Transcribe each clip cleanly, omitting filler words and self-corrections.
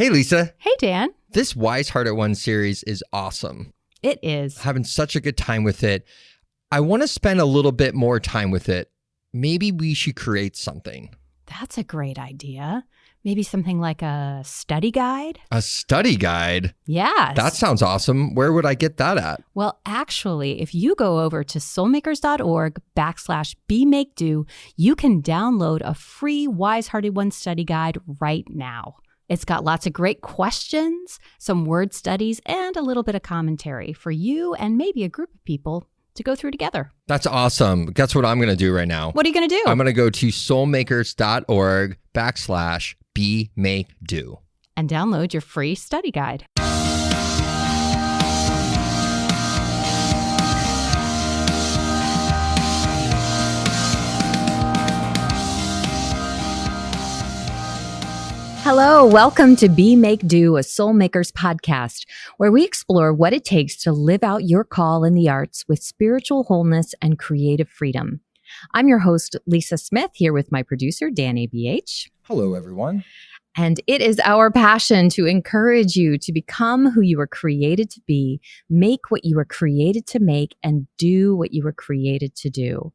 Hey, Lisa. Hey, Dan. This Wise Heart at One series is awesome. It is. Having such a good time with it. I want to spend a little bit more time with it. Maybe we should create something. That's a great idea. Maybe something like a study guide? A study guide? Yes. That sounds awesome. Where would I get that at? Well, actually, if you go over to soulmakers.org/BeMakeDo, you can download a free Wise Hearted One study guide right now. It's got lots of great questions, some word studies, and a little bit of commentary for you and maybe a group of people to go through together. That's awesome. Guess what I'm going to do right now? What are you going to do? I'm going to go to soulmakers.org/BeMakeDo. And download your free study guide. Hello, welcome to Be Make Do, a Soulmakers podcast, where we explore what it takes to live out your call in the arts with spiritual wholeness and creative freedom. I'm your host, Lisa Smith, here with my producer, Dan ABH. Hello, everyone. And it is our passion to encourage you to become who you were created to be, make what you were created to make, and do what you were created to do.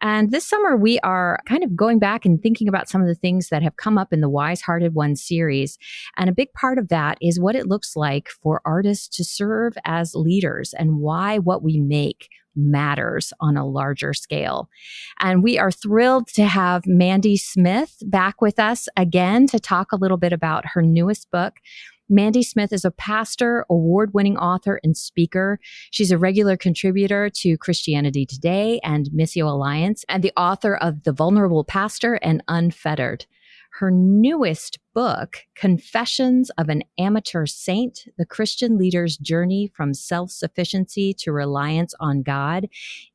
And this summer, we are kind of going back and thinking about some of the things that have come up in the Wise Hearted One series. And a big part of that is what it looks like for artists to serve as leaders and why what we make matters on a larger scale. And we are thrilled to have Mandy Smith back with us again to talk a little bit about her newest book. Mandy Smith is a pastor, award-winning author, and speaker. She's a regular contributor to Christianity Today and Missio Alliance, and the author of The Vulnerable Pastor and Unfettered. Her newest book, Confessions of an Amateur Saint, The Christian Leader's Journey from Self-Sufficiency to Reliance on God,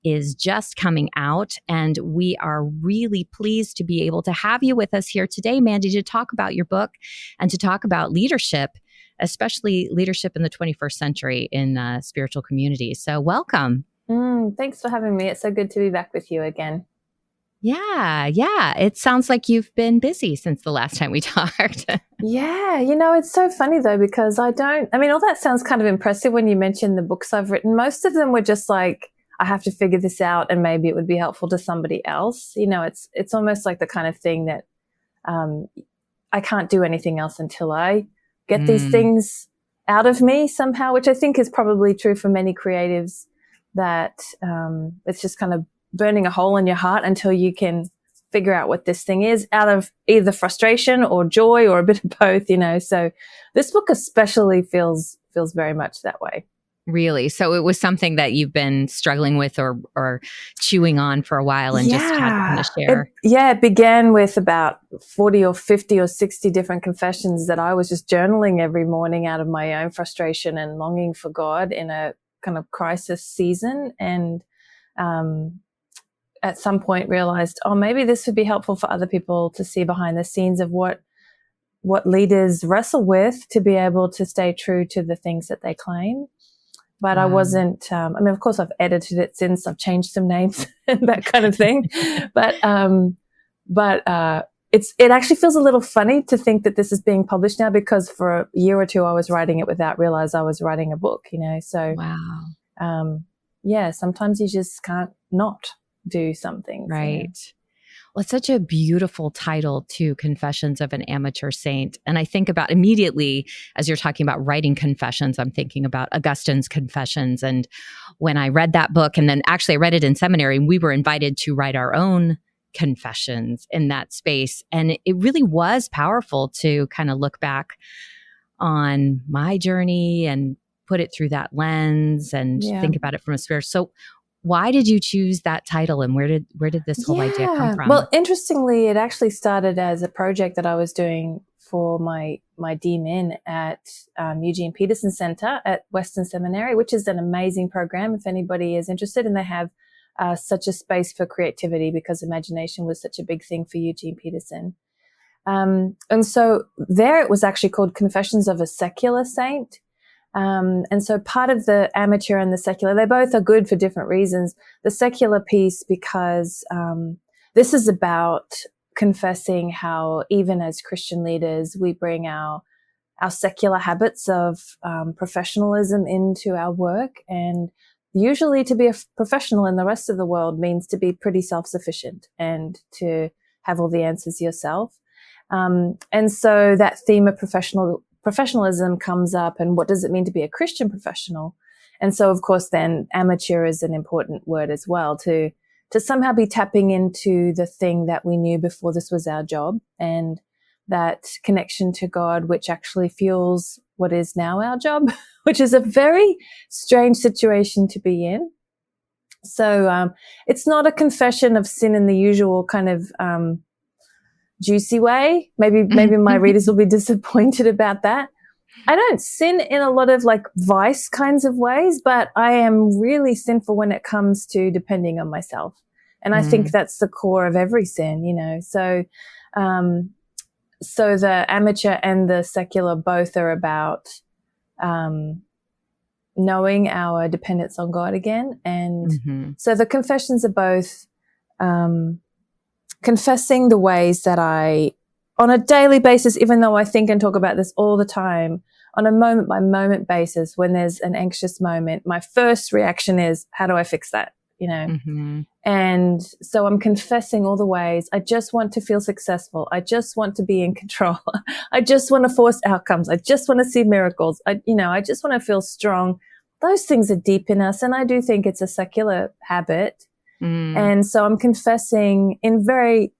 is just coming out. And we are really pleased to be able to have you with us here today, Mandy, to talk about your book and to talk about leadership, especially leadership in the 21st century in spiritual communities. So welcome. Thanks for having me. It's so good to be back with you again. Yeah. It sounds like you've been busy since the last time we talked. Yeah. It's so funny though, because all that sounds kind of impressive when you mention the books I've written. Most of them were just like, I have to figure this out and maybe it would be helpful to somebody else. It's almost like the kind of thing that I can't do anything else until I get these things out of me somehow, which I think is probably true for many creatives, that it's just kind of burning a hole in your heart until you can figure out what this thing is out of either frustration or joy or a bit of both, So this book especially feels very much that way. Really? So it was something that you've been struggling with or chewing on for a while and just had to share. It began with about 40 or 50 or 60 different confessions that I was just journaling every morning out of my own frustration and longing for God in a kind of crisis season. And at some point realized, maybe this would be helpful for other people to see behind the scenes of what leaders wrestle with to be able to stay true to the things that they claim. But I wasn't, of course I've edited it since, I've changed some names and that kind of thing. But it actually feels a little funny to think that this is being published now, because for a year or two I was writing it without realize I was writing a book, So, wow. Sometimes you just can't not do something. Right. Well, it's such a beautiful title too, Confessions of an Amateur Saint. And I think about immediately, as you're talking about writing confessions, I'm thinking about Augustine's Confessions. And when I read that book, and then actually I read it in seminary, we were invited to write our own confessions in that space. And it really was powerful to kind of look back on my journey and put it through that lens and think about it from a spiritual. So why did you choose that title, and where did this whole idea come from? Well, interestingly, it actually started as a project that I was doing for my DMin at Eugene Peterson Center at Western Seminary, which is an amazing program if anybody is interested. And they have such a space for creativity, because imagination was such a big thing for Eugene Peterson. And so there it was actually called Confessions of a Secular Saint. And so part of the amateur and the secular, they both are good for different reasons. The secular piece, because this is about confessing how even as Christian leaders, we bring our our secular habits of professionalism into our work. And usually to be a professional in the rest of the world means to be pretty self-sufficient and to have all the answers yourself. And so that theme of professionalism comes up, and what does it mean to be a Christian professional? And so, of course, then amateur is an important word as well, to somehow be tapping into the thing that we knew before this was our job, and that connection to God, which actually fuels what is now our job, which is a very strange situation to be in. So it's not a confession of sin in the usual kind of juicy way. Maybe my readers will be disappointed about that. I don't sin in a lot of like vice kinds of ways, but I am really sinful when it comes to depending on myself. And I think that's the core of every sin, you know. So the amateur and the secular both are about knowing our dependence on God again. And so the confessions are both confessing the ways that I, on a daily basis, even though I think and talk about this all the time, on a moment by moment basis, when there's an anxious moment, my first reaction is, how do I fix that? You know? And so I'm confessing all the ways. I just want to feel successful. I just want to be in control. I just want to force outcomes. I just want to see miracles. I just want to feel strong. Those things are deep in us. And I do think it's a secular habit. And so I'm confessing in very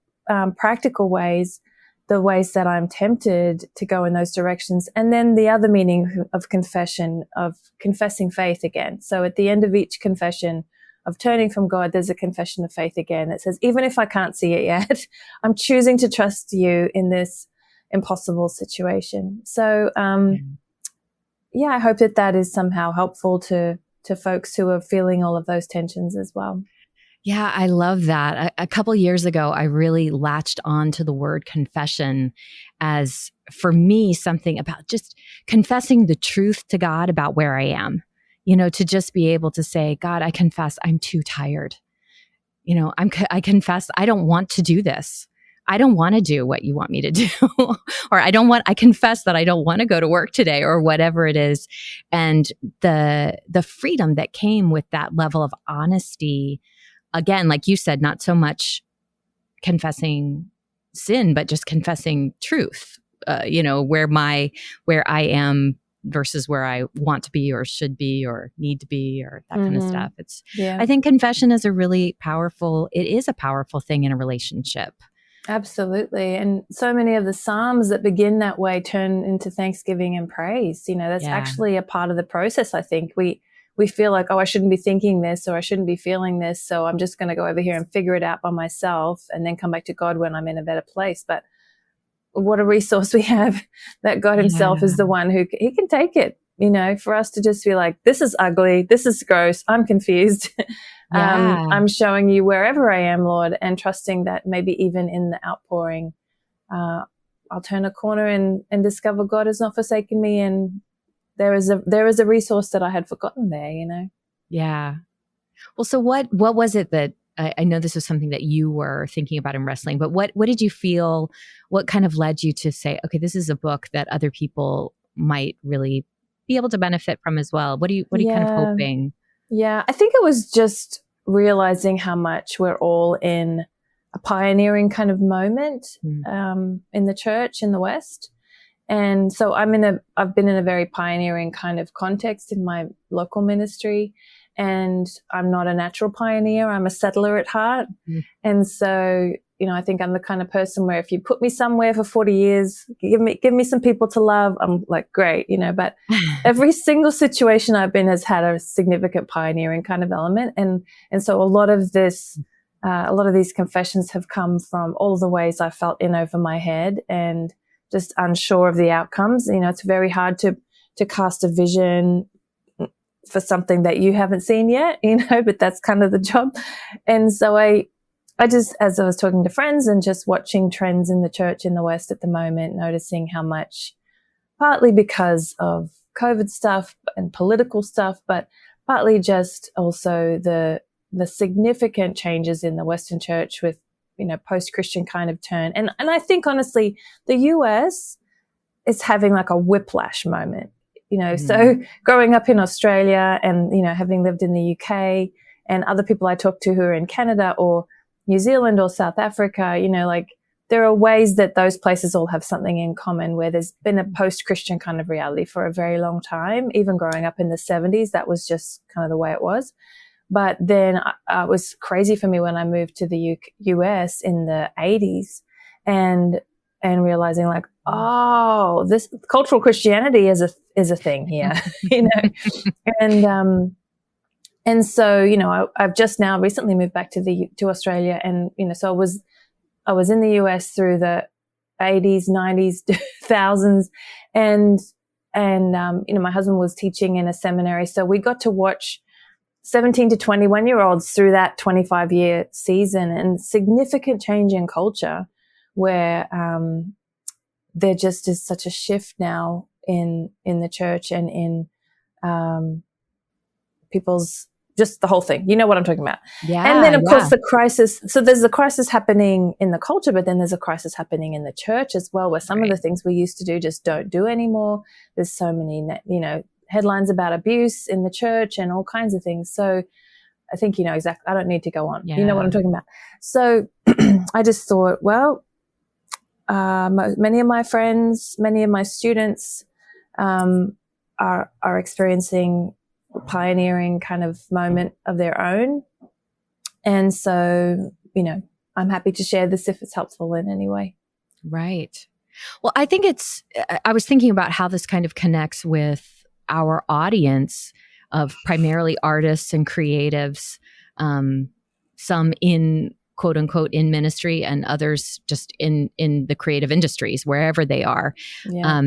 practical ways, the ways that I'm tempted to go in those directions. And then the other meaning of confession, of confessing faith again. So at the end of each confession of turning from God, there's a confession of faith again that says, even if I can't see it yet, I'm choosing to trust you in this impossible situation. So, I hope that is somehow helpful to folks who are feeling all of those tensions as well. Yeah, I love that. A couple years ago, I really latched on to the word confession as, for me, something about just confessing the truth to God about where I am. You know, to just be able to say, God, I confess I'm too tired. You know, I confess I don't want to do this. I don't want to do what you want me to do. Or I confess that I don't want to go to work today, or whatever it is. And the freedom that came with that level of honesty, again, like you said, not so much confessing sin, but just confessing truth, where I am versus where I want to be or should be or need to be, or that kind of stuff. I think confession is a powerful thing in a relationship. Absolutely. And so many of the Psalms that begin that way turn into thanksgiving and praise. You know, that's actually a part of the process. I think we feel like, oh, I shouldn't be thinking this, or I shouldn't be feeling this, so I'm just going to go over here and figure it out by myself and then come back to God when I'm in a better place. But what a resource we have, that God himself is the one who he can take it, you know, for us to just be like, this is ugly, this is gross, I'm confused. I'm showing you wherever I am, Lord, and trusting that maybe even in the outpouring, I'll turn a corner and discover God has not forsaken me, and there is a resource that I had forgotten there, you know? Yeah. Well, so what was it that, I know this was something that you were thinking about in wrestling, but what did you feel, what kind of led you to say, okay, this is a book that other people might really be able to benefit from as well? What are you kind of hoping? Yeah, I think it was just realizing how much we're all in a pioneering kind of moment in the church in the West. And so I've been in a very pioneering kind of context in my local ministry, and I'm not a natural pioneer. I'm a settler at heart. And so, you know, I think I'm the kind of person where if you put me somewhere for 40 years, give me some people to love, I'm like, great, you know, but every single situation I've been has had a significant pioneering kind of element. And so a lot of these confessions have come from all the ways I felt in over my head and just unsure of the outcomes. You know, it's very hard to cast a vision for something that you haven't seen yet, you know, but that's kind of the job. And so I just, as I was talking to friends and just watching trends in the church in the West at the moment, noticing how much, partly because of COVID stuff and political stuff, but partly just also the significant changes in the Western church with, you know, post-Christian kind of turn. And I think honestly, the US it's having like a whiplash moment, So growing up in Australia and, having lived in the UK, and other people I talk to who are in Canada or New Zealand or South Africa, like there are ways that those places all have something in common, where there's been a post-Christian kind of reality for a very long time. Even growing up in the 70s, that was just kind of the way it was. But then it was crazy for me when I moved to the US in the 80s and realizing like, oh, this cultural Christianity is a thing here, And so, I've just now recently moved back to Australia, and so I was in the US through the 80s, 90s, 2000s, and my husband was teaching in a seminary, so we got to watch 17 to 21-year-olds through that 25-year season, and significant change in culture, where there just is such a shift now in the church and in people's, just the whole thing. You know what I'm talking about. Yeah. And then, of course, the crisis. So there's a crisis happening in the culture, but then there's a crisis happening in the church as well, where some of the things we used to do just don't do anymore. There's so many, headlines about abuse in the church and all kinds of things. So I think, exactly. I don't need to go on. Yeah. You know what I'm talking about. So I just thought, well, many of my friends, many of my students are experiencing pioneering kind of moment of their own. And so, I'm happy to share this if it's helpful in any way. Right. Well, I think I was thinking about how this kind of connects with our audience of primarily artists and creatives, some in quote unquote in ministry and others just in the creative industries, wherever they are. Yeah.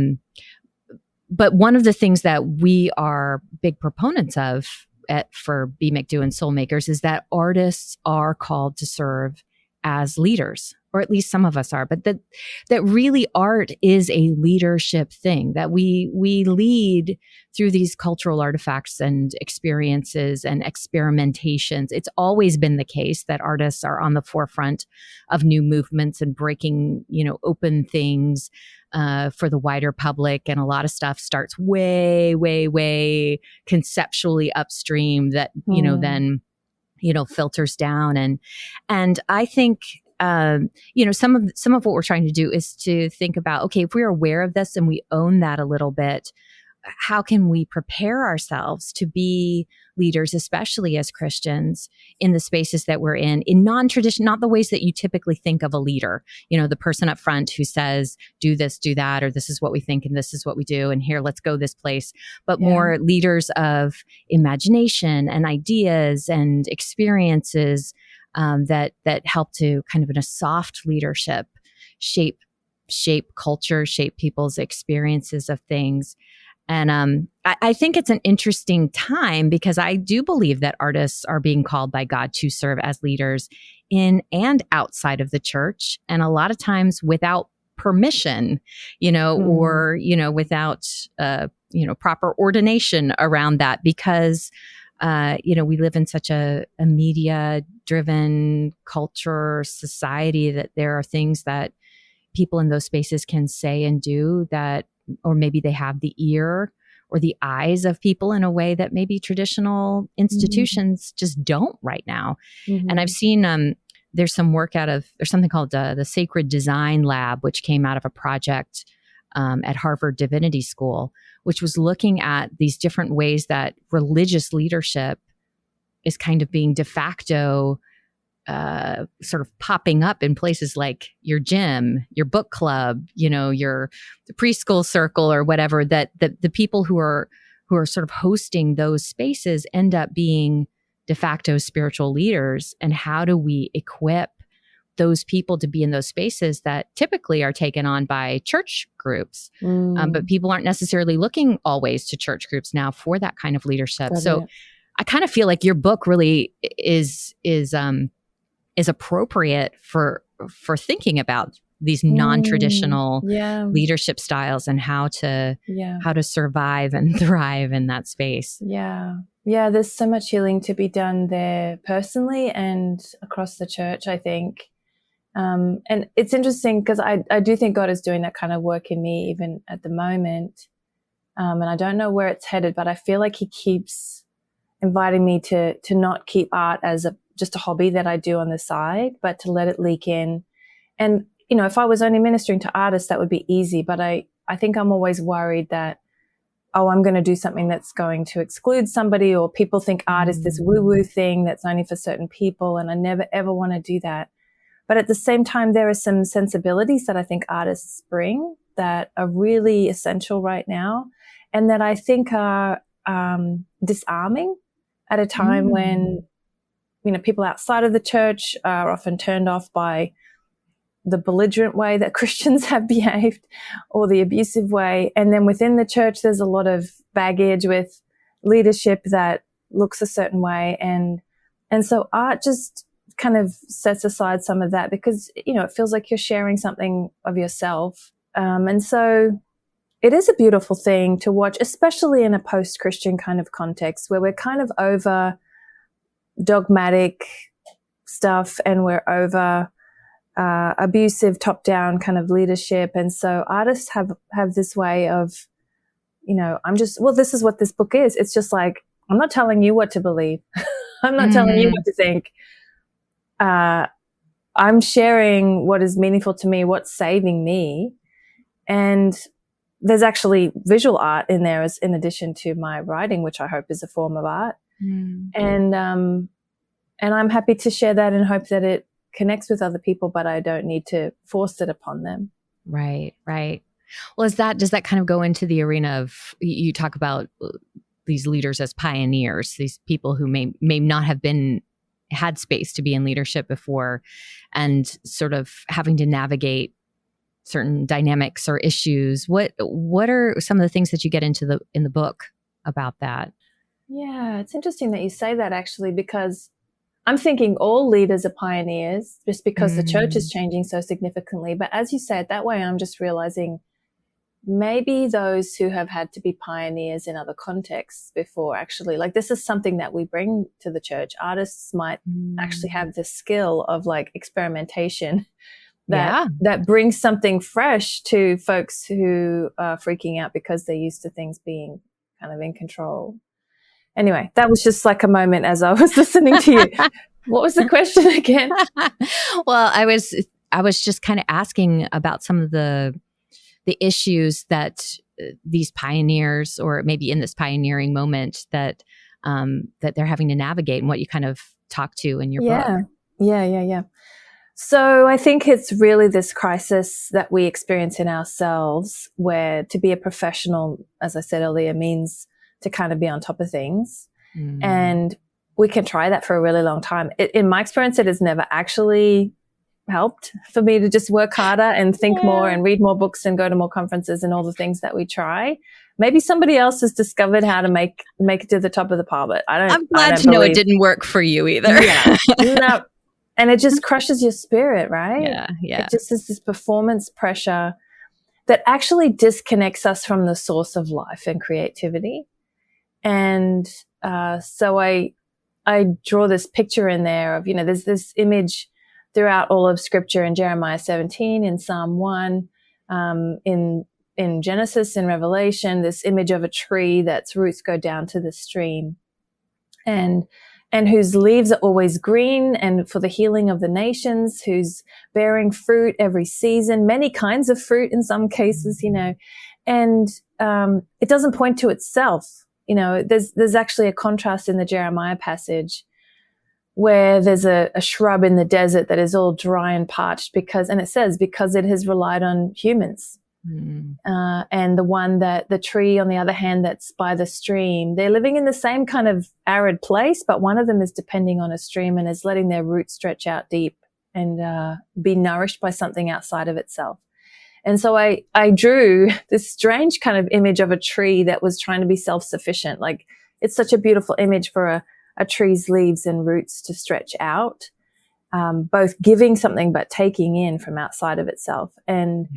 But one of the things that we are big proponents of for Be Make Do and Soul Makers is that artists are called to serve as leaders, or at least some of us are, but that really art is a leadership thing, that we lead through these cultural artifacts and experiences and experimentations. It's always been the case that artists are on the forefront of new movements and breaking, open things for the wider public. And a lot of stuff starts way, way, way conceptually upstream that, then filters down. And I think, some of what we're trying to do is to think about, okay, if we're aware of this and we own that a little bit, how can we prepare ourselves to be leaders, especially as Christians, in the spaces that we're in non-tradition, not the ways that you typically think of a leader, the person up front who says, do this, do that, or this is what we think and this is what we do, and here, let's go this place, but more leaders of imagination and ideas and experiences that help to kind of in a soft leadership shape culture, shape people's experiences of things. And I think it's an interesting time because I do believe that artists are being called by God to serve as leaders in and outside of the church. And a lot of times without permission, or, without, proper ordination around that because, we live in such a media-driven culture, society, that there are things that people in those spaces can say and do that, or maybe they have the ear or the eyes of people in a way that maybe traditional institutions just don't right now. And I've seen there's some work there's something called the Sacred Design Lab, which came out of a project at Harvard Divinity School, which was looking at these different ways that religious leadership is kind of being de facto sort of popping up in places like your gym, your book club, your preschool circle or whatever, that the people who are sort of hosting those spaces end up being de facto spiritual leaders. And how do we equip those people to be in those spaces that typically are taken on by church groups? But people aren't necessarily looking always to church groups now for that kind of leadership. So I kind of feel like your book really is appropriate for thinking about these non-traditional leadership styles and how to survive and thrive in that space. Yeah, there's so much healing to be done there personally and across the church, I think. And it's interesting because I do think God is doing that kind of work in me even at the moment. And I don't know where it's headed, but I feel like he keeps inviting me to not keep art as just a hobby that I do on the side, but to let it leak in. And, you know, if I was only ministering to artists, that would be easy. But I think I'm always worried that, oh, I'm going to do something that's going to exclude somebody, or people think art is this woo-woo thing that's only for certain people. And I never, ever want to do that. But at the same time, there are some sensibilities that I think artists bring that are really essential right now, and that I think are disarming at a time when, you know, people outside of the church are often turned off by the belligerent way that Christians have behaved, or the abusive way. And then within the church, there's a lot of baggage with leadership that looks a certain way. And so art just kind of sets aside some of that, because, you know, it feels like you're sharing something of yourself. And so it is a beautiful thing to watch, especially in a post-Christian kind of context where we're kind of over dogmatic stuff and we're over abusive top-down kind of leadership. And so artists have this way of, you know, this is what this book is. It's just like, I'm not telling you what to believe. I'm not telling you what to think. I'm sharing what is meaningful to me, what's saving me. And there's actually visual art in there in addition to my writing, which I hope is a form of art. And I'm happy to share that and hope that it connects with other people, but I don't need to force it upon them. Right. Well, does that kind of go into the arena of, you talk about these leaders as pioneers, these people who may not have had space to be in leadership before, and sort of having to navigate certain dynamics or issues. What are some of the things that you get into in the book about that? Yeah, it's interesting that you say that, actually, because I'm thinking all leaders are pioneers just because the church is changing so significantly. But as you say it that way, I'm just realizing maybe those who have had to be pioneers in other contexts before, actually, like, this is something that we bring to the church. Artists might actually have the skill of like experimentation that brings something fresh to folks who are freaking out because they're used to things being kind of in control. Anyway, that was just like a moment as I was listening to you. What was the question again? Well, I was just kind of asking about some of the issues that these pioneers, or maybe in this pioneering moment, that they're having to navigate, and what you kind of talk to in your book. Yeah. So I think it's really this crisis that we experience in ourselves, where to be a professional, as I said earlier, means to kind of be on top of things. And we can try that for a really long time. In my experience, it has never actually helped for me to just work harder and think more and read more books and go to more conferences and all the things that we try. Maybe somebody else has discovered how to make it to the top of the pile, but I'm glad to know it didn't work for you either. Yeah. No. And it just crushes your spirit, right? Yeah. It just is this performance pressure that actually disconnects us from the source of life and creativity. And so I draw this picture in there of, you know, there's this image throughout all of Scripture, in Jeremiah 17, in Psalm 1, in Genesis and Revelation, this image of a tree that's roots go down to the stream, and whose leaves are always green, and for the healing of the nations, who's bearing fruit every season, many kinds of fruit in some cases, you know, and it doesn't point to itself. You know, there's actually a contrast in the Jeremiah passage where there's a shrub in the desert that is all dry and parched because it has relied on humans. And the tree, on the other hand, that's by the stream, they're living in the same kind of arid place, but one of them is depending on a stream and is letting their roots stretch out deep and be nourished by something outside of itself. And so I drew this strange kind of image of a tree that was trying to be self-sufficient. Like, it's such a beautiful image for a tree's leaves and roots to stretch out, both giving something but taking in from outside of itself. And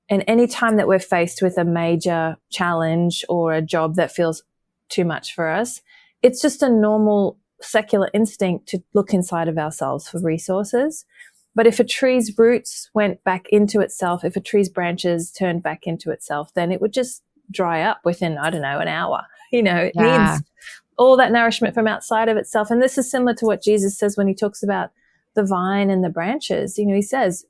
any time that we're faced with a major challenge or a job that feels too much for us, it's just a normal secular instinct to look inside of ourselves for resources. But if a tree's roots went back into itself, if a tree's branches turned back into itself, then it would just dry up within, I don't know, an hour. It needs all that nourishment from outside of itself. And this is similar to what Jesus says when he talks about the vine and the branches. He says,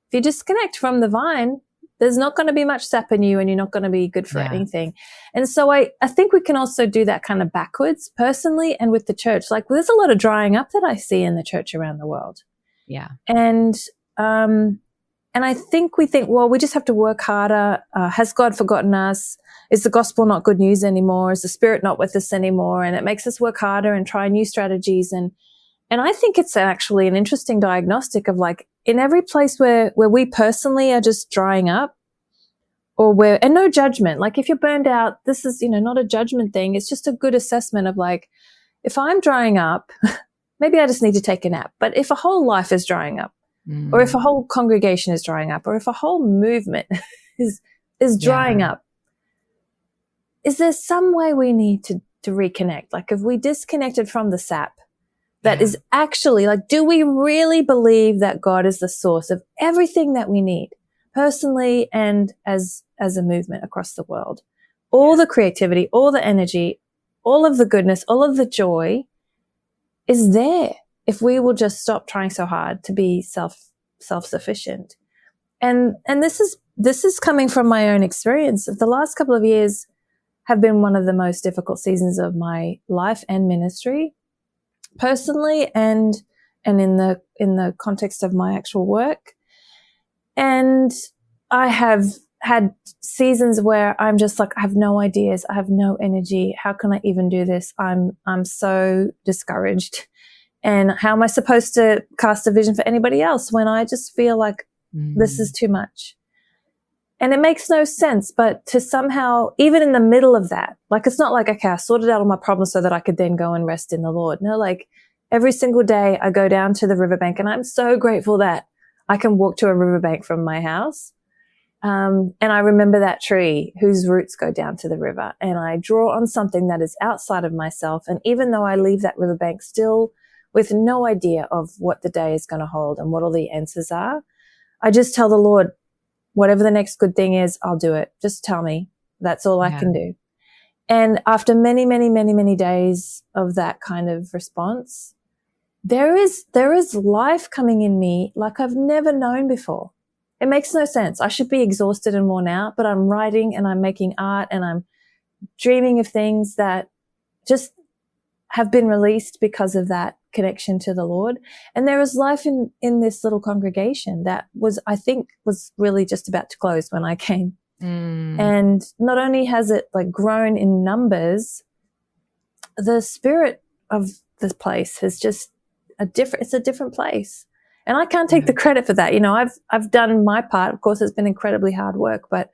if you disconnect from the vine, there's not going to be much sap in you and you're not going to be good for anything. And so I think we can also do that kind of backwards personally and with the church. Like, there's a lot of drying up that I see in the church around the world. Yeah. And I think we think, well, we just have to work harder. Has God forgotten us? Is the gospel not good news anymore? Is the Spirit not with us anymore? And it makes us work harder and try new strategies. And I think it's actually an interesting diagnostic of, like, in every place where we personally are just drying up, and no judgment. Like, if you're burned out, this is, not a judgment thing. It's just a good assessment of, like, if I'm drying up, maybe I just need to take a nap. But if a whole life is drying up, or if a whole congregation is drying up, or if a whole movement is drying up, is there some way we need to reconnect? Like, if we disconnected from the sap, that is actually, like, do we really believe that God is the source of everything that we need personally and as a movement across the world? All the creativity, all the energy, all of the goodness, all of the joy is there if we will just stop trying so hard to be self-sufficient. And this is coming from my own experience. The last couple of years have been one of the most difficult seasons of my life and ministry, personally and in the context of my actual work. And I have had seasons where I'm just like, I have no ideas, I have no energy. How can I even do this? I'm so discouraged. And how am I supposed to cast a vision for anybody else when I just feel like this is too much? And it makes no sense, but to somehow, even in the middle of that, like, it's not like, okay, I sorted out all my problems so that I could then go and rest in the Lord. No, like, every single day I go down to the riverbank, and I'm so grateful that I can walk to a riverbank from my house. And I remember that tree whose roots go down to the river, and I draw on something that is outside of myself. And even though I leave that riverbank still with no idea of what the day is going to hold and what all the answers are, I just tell the Lord, whatever the next good thing is, I'll do it. Just tell me. That's all I can do. And after many, many, many, many days of that kind of response, there is life coming in me like I've never known before. It makes no sense. I should be exhausted and worn out, but I'm writing and I'm making art and I'm dreaming of things that just have been released because of that connection to the Lord. And there is life in this little congregation that I think was really just about to close when I came. And not only has it, like, grown in numbers, the spirit of this place has just it's a different place. And I can't take the credit for that. I've done my part. Of course, it's been incredibly hard work, but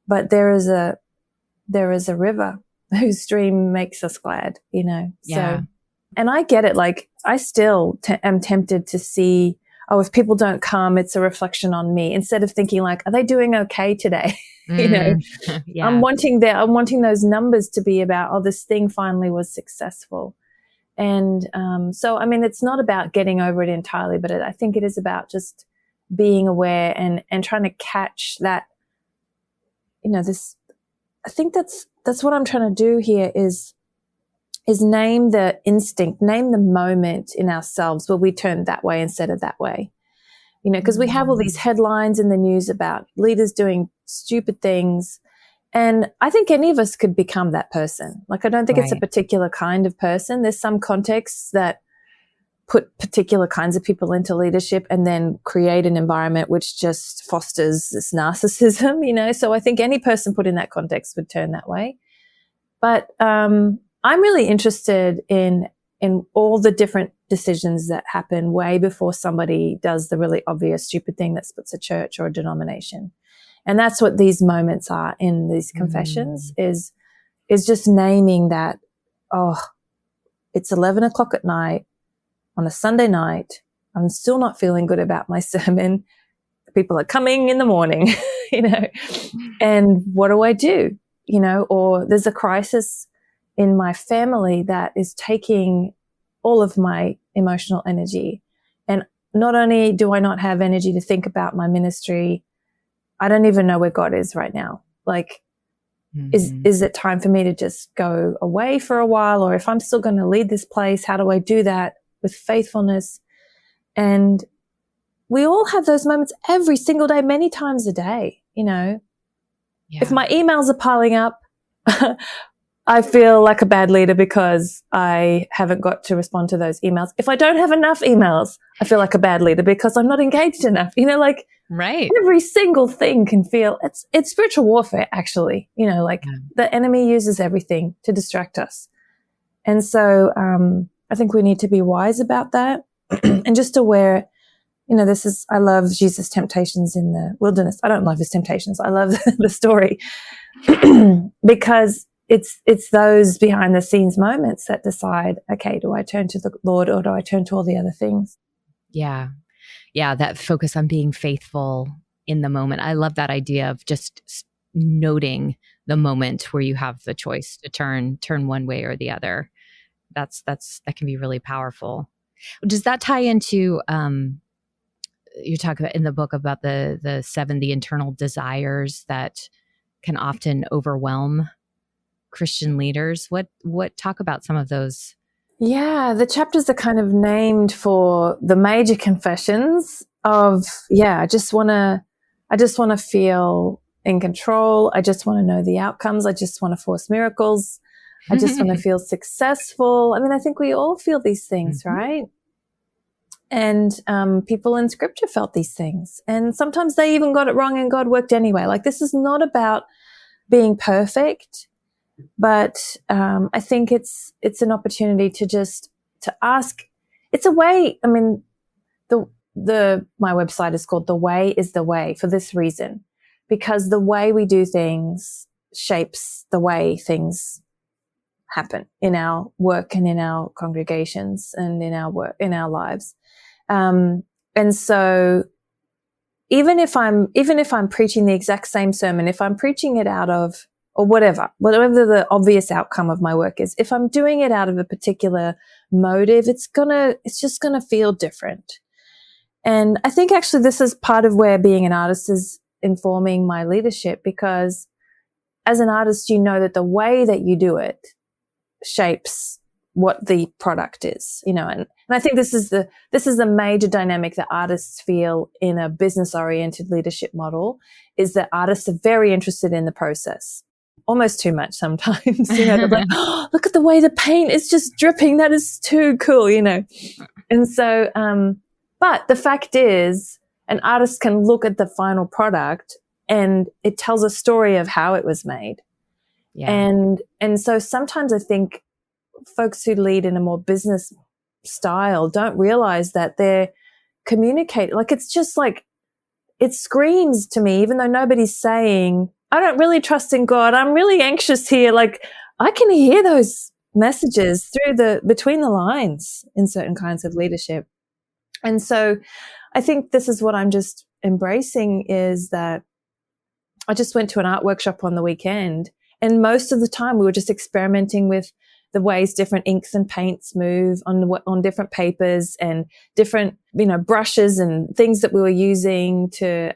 there is a river whose stream makes us glad, So, and I get it. Like, I still am tempted to see, if people don't come, it's a reflection on me, instead of thinking, like, are they doing okay today? I'm wanting those numbers to be about, this thing finally was successful. And so, I mean, it's not about getting over it entirely, but I think it is about just being aware and trying to catch that, this. I think that's what I'm trying to do here is name the instinct, name the moment in ourselves where we turn that way instead of that way. Because we have all these headlines in the news about leaders doing stupid things. And I think any of us could become that person. Like, I don't think it's a particular kind of person. There's some contexts that put particular kinds of people into leadership and then create an environment which just fosters this narcissism, So I think any person put in that context would turn that way. But I'm really interested in all the different decisions that happen way before somebody does the really obvious stupid thing that splits a church or a denomination. And that's what these moments are in these confessions is just naming that, it's 11 o'clock at night on a Sunday night. I'm still not feeling good about my sermon. People are coming in the morning, and what do I do? Or there's a crisis in my family that is taking all of my emotional energy. And not only do I not have energy to think about my ministry, I don't even know where God is right now. Like, is it time for me to just go away for a while? Or if I'm still going to lead this place, how do I do that with faithfulness? And we all have those moments every single day, many times a day, you know. Yeah. If my emails are piling up, I feel like a bad leader because I haven't got to respond to those emails. If I don't have enough emails, I feel like a bad leader because I'm not engaged enough. You know, like Right. every single thing can feel, it's spiritual warfare, actually. You know, like the enemy uses everything to distract us. And so I think we need to be wise about that and just aware, you know, I love Jesus' temptations in the wilderness. I don't love his temptations. I love the story because it's those behind the scenes moments that decide, okay, do I turn to the Lord or do I turn to all the other things? Yeah. Yeah. That focus on being faithful in the moment. I love that idea of just noting the moment where you have the choice to turn one way or the other. That can be really powerful. Does that tie into, you talk about in the book about the 7, the internal desires that can often overwhelm Christian leaders? What talk about some of those? Yeah, the chapters are kind of named for the major confessions of, I just want to feel in control. I just want to know the outcomes. I just want to force miracles. I just want to feel successful. I mean, I think we all feel these things, right? And people in scripture felt these things. And sometimes they even got it wrong and God worked anyway. Like, this is not about being perfect, but I think it's an opportunity to ask. It's a way. I mean, my website is called The Way is the Way for this reason, because the way we do things shapes the way things happen in our work and in our congregations and in our work, in our lives. And so even if I'm preaching the exact same sermon, if I'm preaching it out of, or whatever the obvious outcome of my work is, if I'm doing it out of a particular motive, it's just gonna feel different. And I think actually this is part of where being an artist is informing my leadership, because as an artist, you know that the way that you do it shapes what the product is, you know, and I think this is the major dynamic that artists feel in a business oriented leadership model, is that artists are very interested in the process, almost too much sometimes. You know, they're like, oh, look at the way the paint is just dripping. That is too cool, you know. And so, but the fact is, an artist can look at the final product and it tells a story of how it was made. Yeah. And so sometimes I think folks who lead in a more business style don't realize that they're communicating. Like, it's just like, it screams to me, even though nobody's saying, I don't really trust in God, I'm really anxious here. Like, I can hear those messages between the lines in certain kinds of leadership. And so I think this is what I'm just embracing, is that I just went to an art workshop on the weekend, and most of the time we were just experimenting with the ways different inks and paints move on different papers, and different, you know, brushes and things that we were using to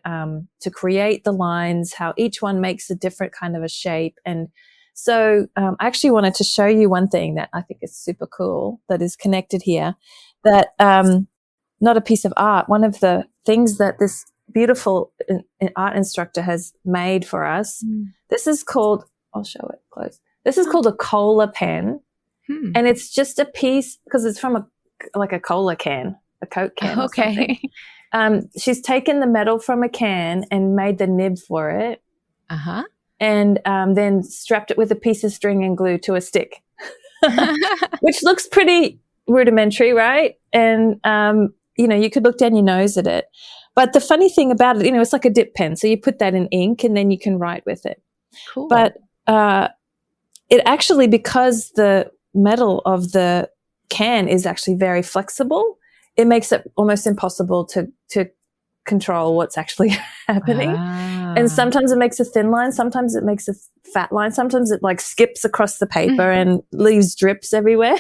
create the lines, how each one makes a different kind of a shape. And so I actually wanted to show you one thing that I think is super cool that is connected here, that not a piece of art, one of the things that this beautiful art instructor has made for us. This is called, I'll show it close. This is called a cola pen. And it's just a piece, because it's from a cola can, a Coke can. Okay. Or something. She's taken the metal from a can and made the nib for it. And then strapped it with a piece of string and glue to a stick, which looks pretty rudimentary, right? And, you know, you could look down your nose at it. But the funny thing about it, you know, it's like a dip pen. So you put that in ink and then you can write with it. Cool. But it actually, because the metal of the can is actually very flexible, it makes it almost impossible to control what's actually happening. And sometimes it makes a thin line. Sometimes it makes a fat line. Sometimes it like skips across the paper and leaves drips everywhere.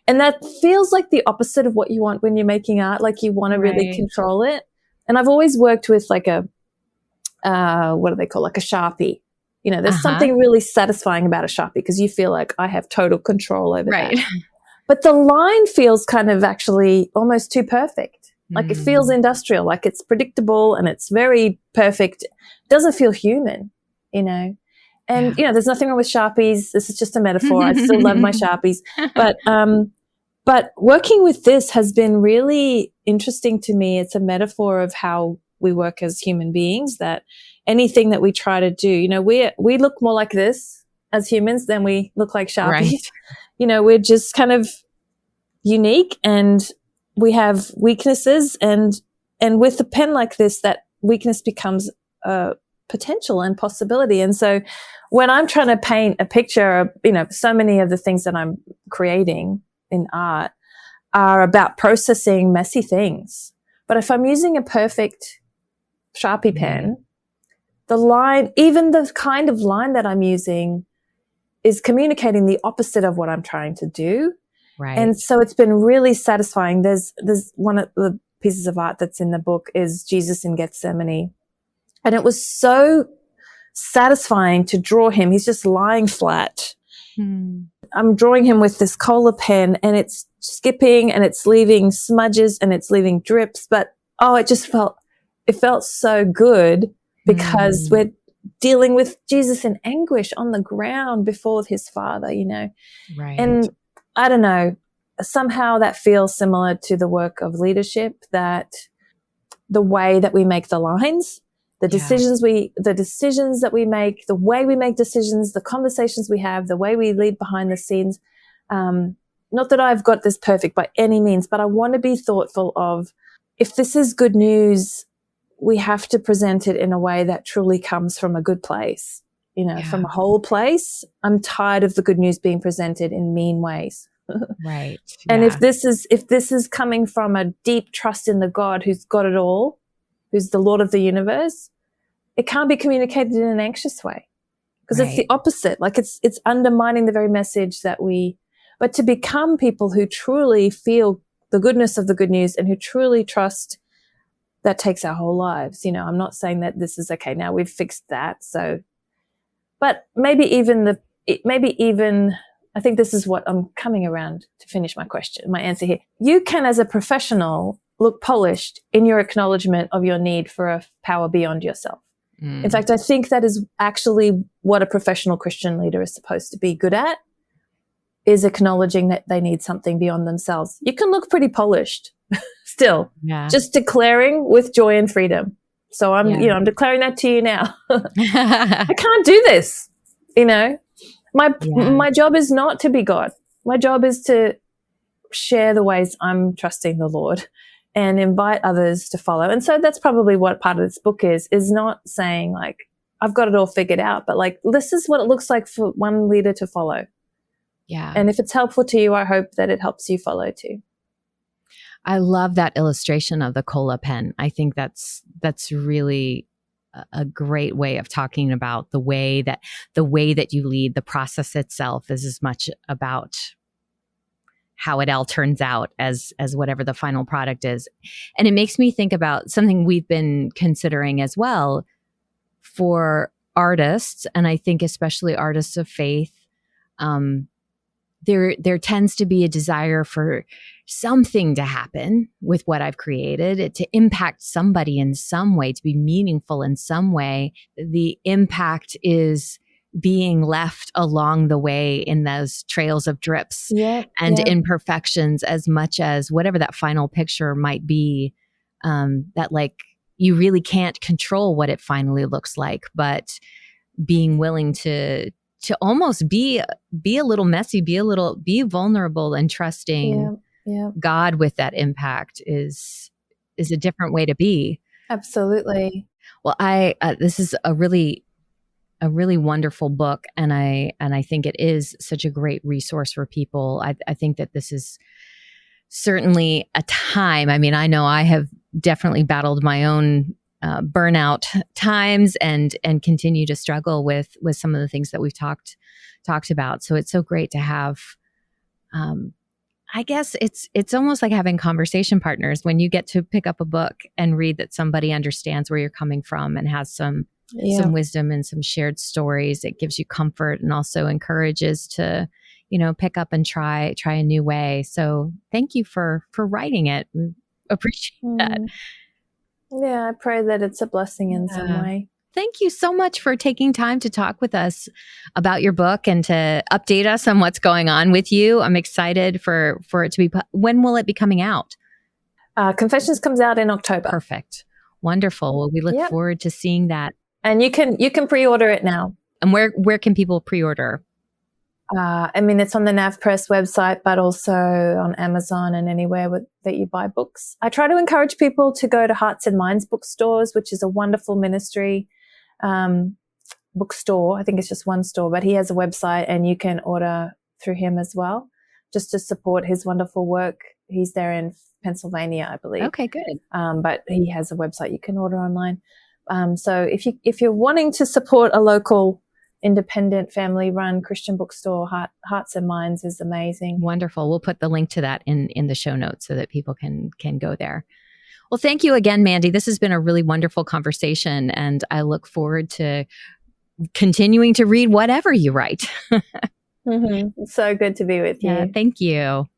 And that feels like the opposite of what you want when you're making art. Like you want to really control it. And I've always worked with like a, what do they call, like a Sharpie. You know, there's something really satisfying about a Sharpie because you feel like I have total control over that. But the line feels kind of actually almost too perfect. Like it feels industrial, like it's predictable and it's very perfect. It doesn't feel human, you know. And, you know, there's nothing wrong with Sharpies. This is just a metaphor. I still love my Sharpies. But working with this has been really interesting to me. It's a metaphor of how we work as human beings, that anything that we try to do, you know, we look more like this as humans than we look like Sharpies. You know, we're just kind of unique and we have weaknesses, and with a pen like this, that weakness becomes potential and possibility. And so when I'm trying to paint a picture of, you know, so many of the things that I'm creating in art are about processing messy things. But if I'm using a perfect Sharpie pen, the line, even the kind of line that I'm using, is communicating the opposite of what I'm trying to do. And so it's been really satisfying. There's one of the pieces of art that's in the book is Jesus in Gethsemane. And it was so satisfying to draw him. He's just lying flat. I'm drawing him with this Cola pen and it's skipping and it's leaving smudges and it's leaving drips. But, it felt so good because we're dealing with Jesus in anguish on the ground before his Father, you know. And I don't know, somehow that feels similar to the work of leadership, that the way that we make the lines, the decisions that we make, the way we make decisions, the conversations we have, the way we lead behind the scenes. Not that I've got this perfect by any means, but I want to be thoughtful of, if this is good news, we have to present it in a way that truly comes from a good place, you know, from a whole place. I'm tired of the good news being presented in mean ways. And if this is coming from a deep trust in the God who's got it all, who's the Lord of the universe, it can't be communicated in an anxious way, because it's the opposite. Like it's undermining the very message but to become people who truly feel the goodness of the good news and who truly trust, that takes our whole lives. You know, I'm not saying that this is okay, now we've fixed that. So, but maybe even I think this is what I'm coming around to finish my answer here. You can, as a professional, look polished in your acknowledgement of your need for a power beyond yourself. In fact, I think that is actually what a professional Christian leader is supposed to be good at, is acknowledging that they need something beyond themselves. You can look pretty polished still, just declaring with joy and freedom. So I'm declaring that to you now. I can't do this, you know. My job is not to be God. My job is to share the ways I'm trusting the Lord and invite others to follow. And so that's probably what part of this book is not saying like, I've got it all figured out, but like, this is what it looks like for one leader to follow. And if it's helpful to you, I hope that it helps you follow too. I love that illustration of the Cola pen. I think that's really a great way of talking about the way that you lead. The process itself is as much about how it all turns out as whatever the final product is. And it makes me think about something we've been considering as well for artists, and I think especially artists of faith. There tends to be a desire for something to happen with what I've created, to impact somebody in some way, to be meaningful in some way. The impact is being left along the way in those trails of drips and imperfections, as much as whatever that final picture might be, that like you really can't control what it finally looks like, but being willing to almost be a little messy, be vulnerable and trusting God with that impact is a different way to be. Absolutely. Well, this is a really wonderful book, and I think it is such a great resource for people. I think that this is certainly a time. I mean, I know I have definitely battled my own burnout times and continue to struggle with some of the things that we've talked about. So it's so great to have. I guess it's almost like having conversation partners when you get to pick up a book and read that somebody understands where you're coming from and has some wisdom and some shared stories. It gives you comfort and also encourages to, pick up and try a new way. So thank you for writing it. We appreciate that. Yeah, I pray that it's a blessing in some way. Thank you so much for taking time to talk with us about your book and to update us on what's going on with you. I'm excited for it to be. When will it be coming out? Confessions comes out in October. Perfect. Wonderful. Well, we look forward to seeing that. And you can pre-order it now. And where can people pre-order? It's on the Nav Press website, but also on Amazon and anywhere that you buy books. I try to encourage people to go to Hearts and Minds bookstores, which is a wonderful ministry bookstore. I think it's just one store, but he has a website and you can order through him as well, just to support his wonderful work. He's there in Pennsylvania, I believe. Okay, good. But he has a website you can order online. So if you're wanting to support a local independent family-run Christian bookstore, Hearts and Minds is amazing. Wonderful. We'll put the link to that in the show notes so that people can go there. Well, thank you again, Mandy. This has been a really wonderful conversation, and I look forward to continuing to read whatever you write. It's so good to be with you. Yeah, thank you.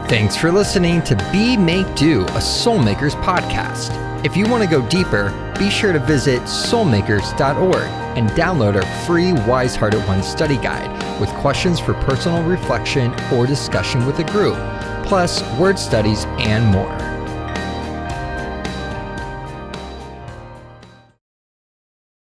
Thanks for listening to Be Make Do, a Soulmakers podcast. If you want to go deeper, be sure to visit soulmakers.org and download our free Wise Hearted One study guide with questions for personal reflection or discussion with a group, plus word studies and more.